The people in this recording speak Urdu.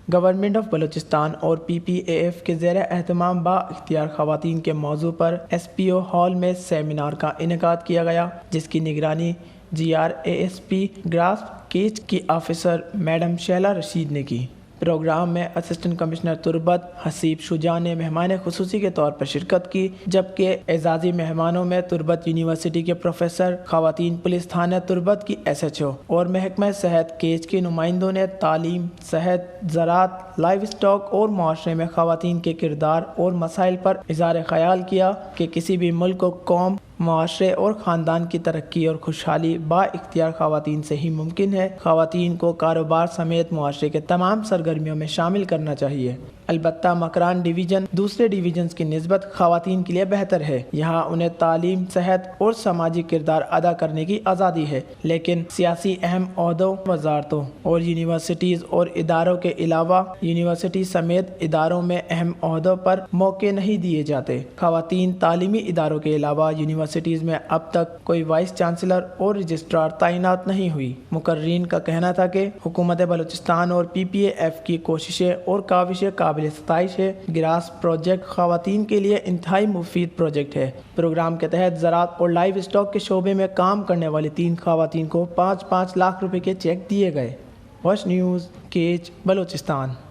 گورنمنٹ آف بلوچستان اور PPAF کے زیر اہتمام با اختیار خواتین کے موضوع پر SPO ہال میں سیمینار کا انعقاد کیا گیا، جس کی نگرانی GRASP گراس کیچ کی آفیسر میڈم شیلا رشید نے کی۔ پروگرام میں اسسٹنٹ کمشنر تربت حسیب شجاع نے مہمان خصوصی کے طور پر شرکت کی، جبکہ اعزازی مہمانوں میں تربت یونیورسٹی کے پروفیسر، خواتین پولیس تھانہ تربت کی SHO اور محکمہ صحت کیچ کے نمائندوں نے تعلیم، صحت، زراعت، لائیو اسٹاک اور معاشرے میں خواتین کے کردار اور مسائل پر اظہار خیال کیا کہ کسی بھی ملک و قوم، معاشرے اور خاندان کی ترقی اور خوشحالی با اختیار خواتین سے ہی ممکن ہے۔ خواتین کو کاروبار سمیت معاشرے کے تمام سرگرمیوں میں شامل کرنا چاہیے۔ البتہ مکران ڈویژن دوسرے ڈویژنز کی نسبت خواتین کے لیے بہتر ہے۔ یہاں انہیں تعلیم، صحت اور سماجی کردار ادا کرنے کی آزادی ہے، لیکن سیاسی اہم عہدوں، وزارتوں اور یونیورسٹیز اور اداروں کے علاوہ یونیورسٹی سمیت اداروں میں اہم عہدوں پر موقع نہیں دیے جاتے۔ خواتین تعلیمی اداروں کے علاوہ یونیورسٹیز میں اب تک کوئی وائس چانسلر اور رجسٹرار تعینات نہیں ہوئی۔ مقررین کا کہنا تھا کہ حکومت بلوچستان اور PPAF کی کوششیں اور کاوشیں قابل ستائش ہے۔ گراس پروجیکٹ خواتین کے لیے انتہائی مفید پروجیکٹ ہے۔ پروگرام کے تحت زراعت اور لائیو اسٹاک کے شعبے میں کام کرنے والی 3 خواتین کو 5-5 لاکھ روپے کے چیک دیے گئے۔ Wash news, catch, Balochistan.